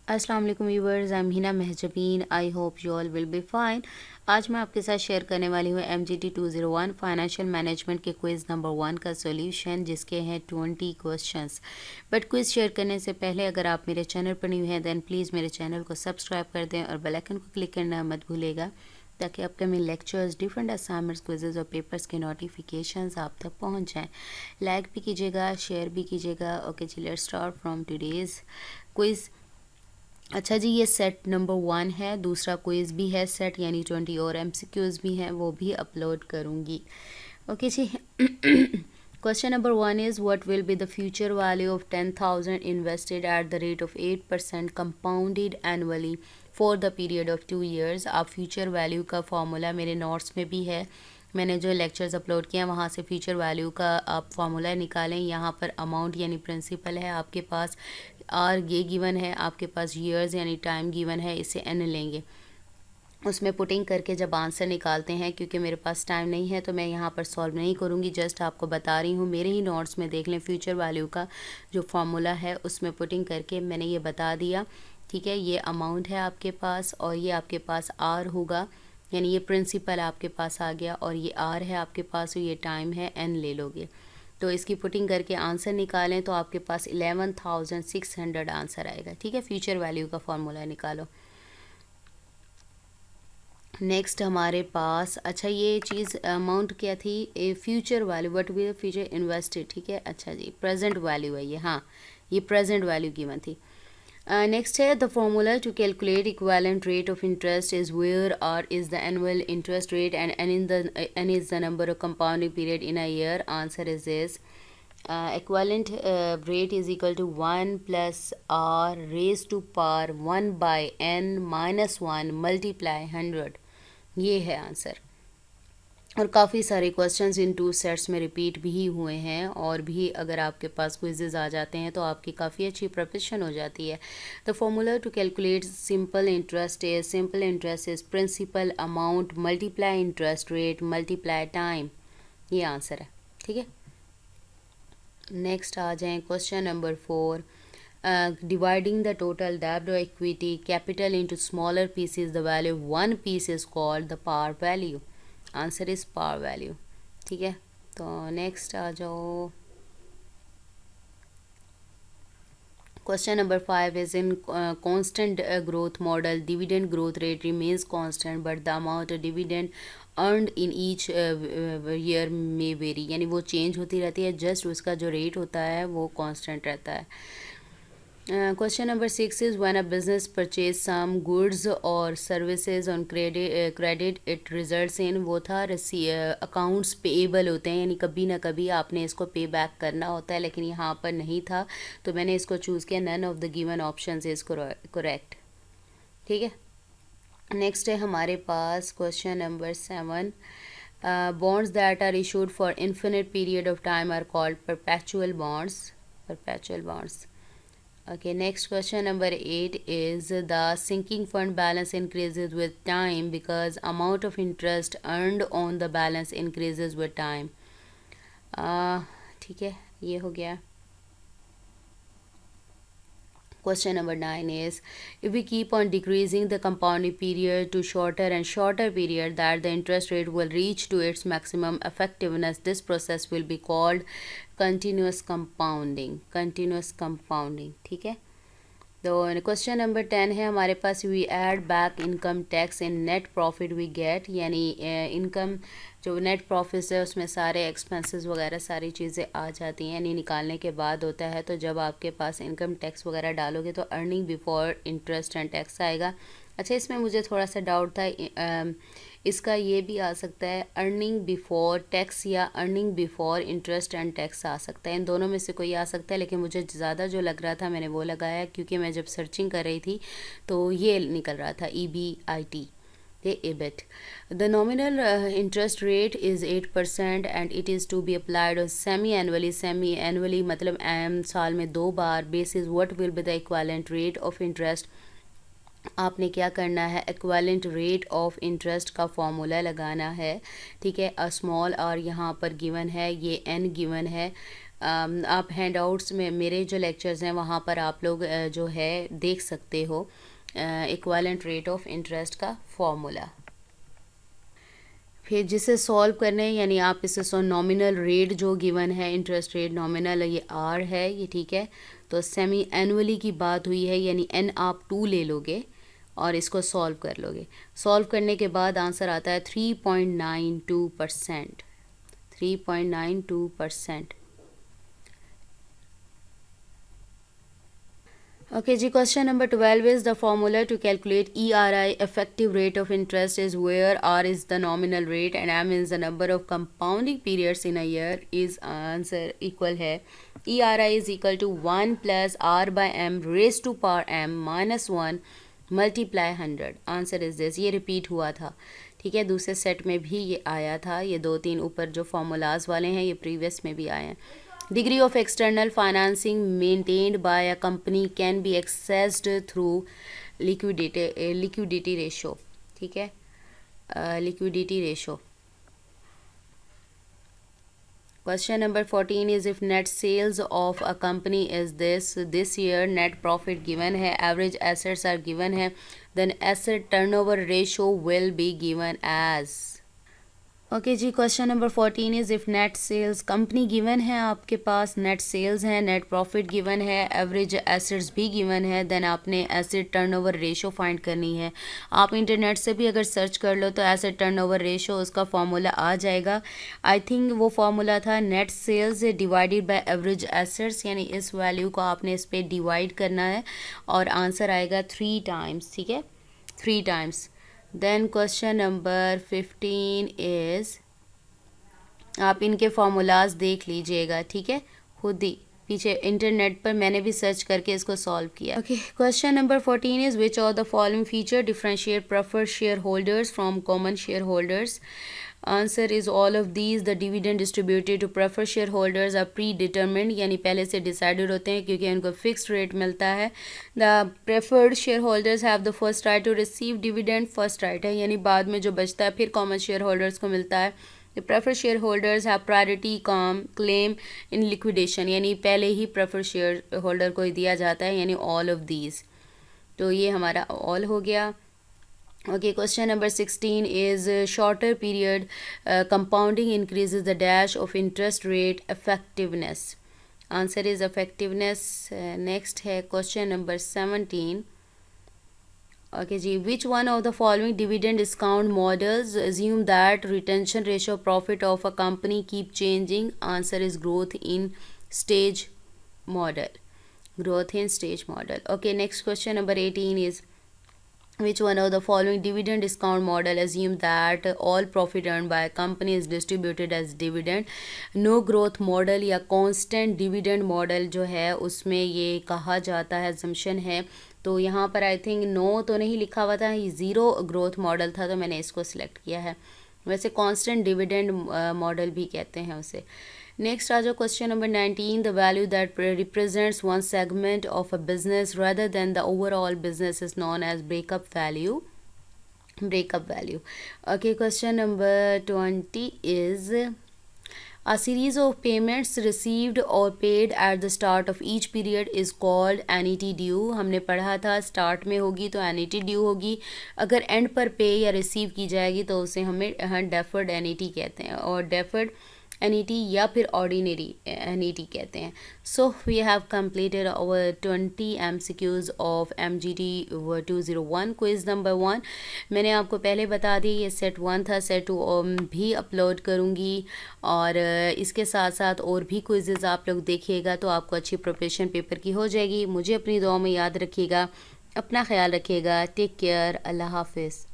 अस्सलाम वालेकुम viewers, I am Hina Mahjabeen. I hope you all will be fine. आज मैं आपके साथ शेयर करने वाली हूँ MGT 201 फाइनेंशियल मैनेजमेंट के क्विज़ नंबर 1 का सॉल्यूशन, जिसके हैं 20 क्वेश्चंस। बट क्विज़ शेयर करने से पहले अगर आप मेरे चैनल पर न्यू हैं देन प्लीज़ मेरे चैनल को सब्सक्राइब कर दें और बेल आइकन को क्लिक करना मत भूलेगा, ताकि upcoming lectures, different assignments, quizzes और पेपर्स के नोटिफिकेशंस आप तक पहुँच जाएँ। लाइक भी कीजिएगा, शेयर भी कीजिएगा। ओके जी, let's start from today's quiz. अच्छा जी, ये सेट नंबर 1 है। दूसरा क्विज़ भी है सेट यानी 20 और MCQs भी हैं, वो भी अपलोड करूँगी। ओके जी। Question number 1 is what will be the future value of 10,000 invested at the rate of 8% compounded annually for the period of 2 years. आप फ्यूचर वैल्यू का फॉर्मूला मेरे नोट्स में भी है, मैंने जो लेक्चर्स अपलोड किए हैं वहाँ से फ्यूचर वैल्यू का आप फार्मूला निकालें। यहाँ पर अमाउंट यानी प्रिंसिपल है आपके पास, आर ये गिवन है, आपके पास ईयर्स यानी टाइम गिवन है, इसे एन लेंगे। उसमें पुटिंग करके जब आंसर निकालते हैं, क्योंकि मेरे पास टाइम नहीं है तो मैं यहाँ पर सॉल्व नहीं करूँगी, जस्ट आपको बता रही हूँ। मेरे ही नोट्स में देख लें, फ्यूचर वैल्यू का जो फार्मूला है उसमें पुटिंग करके मैंने ये बता दिया। ठीक है, ये अमाउंट है आपके पास और ये आपके पास आर होगा, यानी ये प्रिंसिपल आपके पास आ गया और ये आर है आपके पास और ये टाइम है, एन ले लोगे। तो इसकी पुटिंग करके आंसर निकालें तो आपके पास 11,600 आंसर आएगा। ठीक है, फ्यूचर वैल्यू का फॉर्मूला निकालो। नेक्स्ट हमारे पास, अच्छा ये चीज़ अमाउंट क्या थी, ए future value, what will future invested. ठीक है, अच्छा जी प्रेजेंट वैल्यू है ये, हाँ ये प्रेजेंट वैल्यू गिवन थी। नेक्स्ट है the formula to calculate equivalent rate of interest is where R is the annual interest rate and N is the number of compounding period in a year. Answer is this, equivalent rate is equal to 1 plus r raised to power 1 by n minus 1 multiply 100। ये है answer. और काफ़ी सारे questions in 2 sets में repeat भी हुए हैं, और भी अगर आपके पास क्विजेज आ जाते हैं तो आपकी काफ़ी अच्छी प्रिपरेशन हो जाती है। The formula to calculate simple interest is principal amount multiply interest rate multiply time. ये आंसर है। ठीक है, नेक्स्ट आ जाएं question number 4। Dividing the total डेब्ट और equity capital into smaller pieces the value of one piece is called the par value. Answer is par value. ठीक है, तो नेक्स्ट आ जाओ। Question number 5 is in constant growth model dividend growth rate remains constant but the amount of dividend earned in each year में very, यानी वो change होती रहती है, जस्ट उसका जो रेट होता है वो कांस्टेंट रहता है। Question number 6 is when a business purchase some goods और services on credit it results in, वो था अकाउंट्स पेएबल होते हैं, यानी कभी ना कभी आपने इसको पे बैक करना होता है, लेकिन यहाँ पर नहीं था तो मैंने इसको चूज़ किया। None of the given option is correct. ठीक है, नेक्स्ट है हमारे पास question number 7। Bonds that are issued for infinite period of time are called perpetual bonds. Okay, next question number 8 is the sinking fund balance increases with time because amount of interest earned on the balance increases with time। ठीक है, ये हो गया। Question number 9 is if we keep on decreasing the compounding period to shorter and shorter period that the interest rate will reach to its maximum effectiveness, this process will be called continuous compounding। ठीक है, तो question number 10 है हमारे पास, we add back income tax in net profit we get, यानी income जो net profit है उसमें सारे एक्सपेंसेस वगैरह सारी चीज़ें आ जाती हैं, यानी निकालने के बाद होता है। तो जब आपके पास इनकम टैक्स वगैरह डालोगे तो earning before interest and tax आएगा। अच्छा, इसमें मुझे थोड़ा सा डाउट था, इसका ये भी आ सकता है अर्निंग बिफोर टैक्स या earning before interest and tax आ सकता है, इन दोनों में से कोई आ सकता है, लेकिन मुझे ज़्यादा जो लग रहा था मैंने वो लगाया, क्योंकि मैं जब सर्चिंग कर रही थी तो ये निकल रहा था EBIT, EBIT। The nominal interest rate is 8% and it is to be applied semi-annually मतलब साल में 2 बार। basis what will be the equivalent rate of interest, आपने क्या करना है, इक्विवेलेंट रेट ऑफ इंटरेस्ट का फॉर्मूला लगाना है। ठीक है, अ स्मॉल आर यहाँ पर गिवन है, ये एन गिवन है, आप हैंडआउट्स में मेरे जो लेक्चर्स हैं वहाँ पर आप लोग जो है देख सकते हो इक्विवेलेंट रेट ऑफ इंटरेस्ट का फॉर्मूला। फिर जिसे सॉल्व करने यानी आप इसे नॉमिनल रेट जो गिवन है इंटरेस्ट रेट नॉमिनल ये आर है ये, ठीक है। तो सेमी एनुअली की बात हुई है यानी एन आप 2 ले लोगे और इसको सॉल्व कर लोगे। सॉल्व करने के बाद आंसर आता है 3.92%। 3.92%। Okay, ji question number 12 is the formula to calculate ERI effective rate of interest is where R is the nominal rate and M is the number of compounding periods in a year is answer equal है ERI is equal to 1 plus R by M raised to power M minus 1 multiply 100। Answer is this. ये repeat हुआ था, ठीक है, दूसरे set में भी ये आया था। ये 2-3 ऊपर जो फॉर्मूलाज वाले हैं ये प्रीवियस में भी आए हैं। Degree of external financing maintained by a company can be accessed through liquidity ratio, ठीक है, liquidity ratio। Question number 14 is if net sales of a company is this year net profit given है, average assets are given है, then asset turnover ratio will be given as। Okay जी, question number 14 is if net sales company given है, आपके पास net sales है, net profit given है, average assets भी given है, देन आपने एसेट टर्नओवर रेशो फाइंड करनी है। आप इंटरनेट से भी अगर सर्च कर लो तो एसेट टर्नओवर रेशो उसका फॉर्मूला आ जाएगा। आई थिंक वो फॉर्मूला था net sales divided by average assets, यानी इस वैल्यू को आपने इस पर डिवाइड करना है और आंसर आएगा 3 टाइम्स, ठीक है, 3 times. Then question number 15 is आप इनके फॉर्मूलाज देख लीजिएगा, ठीक है, खुद ही पीछे इंटरनेट पर मैंने भी सर्च करके इसको सॉल्व किया। Okay, question number 14 is which of the following feature differentiate preferred shareholders from common shareholders. Answer is all of these. The dividend distributed to prefer shareholders are predetermined, यानी पहले से decided होते हैं क्योंकि उनको fixed rate मिलता है। The preferred shareholders have the first right to receive dividend, first right है, यानी बाद में जो बचता है फिर कॉमन शेयर होल्डर्स को मिलता है। The prefer shareholders have priority claim in liquidation, यानी पहले ही प्रेफर शेयर होल्डर को दिया जाता है, यानी ऑल ऑफ दीज। तो ये हमारा ऑल हो गया। Okay, question number 16 is shorter period compounding increases the dash of interest rate effectiveness. Answer is effectiveness. Next है question number 17. Okay ji, which one of the following dividend discount models assume that retention ratio profit of a company keep changing? Answer is growth in stage model. Growth in stage model. Okay, next question number 18 is which one of the following dividend discount model assume that all profit earned by a company is distributed as dividend? No growth model या constant dividend model जो है उसमें ये कहा जाता है, assumption है। तो यहाँ पर आई थिंक नो तो नहीं लिखा हुआ था, ये ज़ीरो ग्रोथ मॉडल था तो मैंने इसको सिलेक्ट किया है। वैसे कांस्टेंट डिविडेंड मॉडल भी कहते हैं उसे। नेक्स्ट आ जाओ question number 19। The value that represents one segment of a business rather than the overall business is known as breakup value. Breakup value. Okay, question number 20 is A series of payments received or paid at the start of each period is called annuity due। हमने पढ़ा था start में होगी तो annuity due होगी, अगर and पर पे या रिसीव की जाएगी तो उसे हमें डेफर्ड एन्युटी कहते हैं, और डेफर्ड एन्युटी या फिर ऑर्डिनरी एन्युटी कहते हैं। So we have completed our 20 MCQs of MGT 201 quiz number 1। मैंने आपको पहले बता दी ये सेट 1 था, सेट 2 भी अपलोड करूँगी, और इसके साथ साथ और भी क्विज़ेज़ आप लोग देखिएगा तो आपको अच्छी प्रिपरेशन पेपर की हो जाएगी। मुझे अपनी दुआ में याद रखिएगा, अपना ख्याल रखिएगा। टेक केयर, अल्लाह हाफिज़।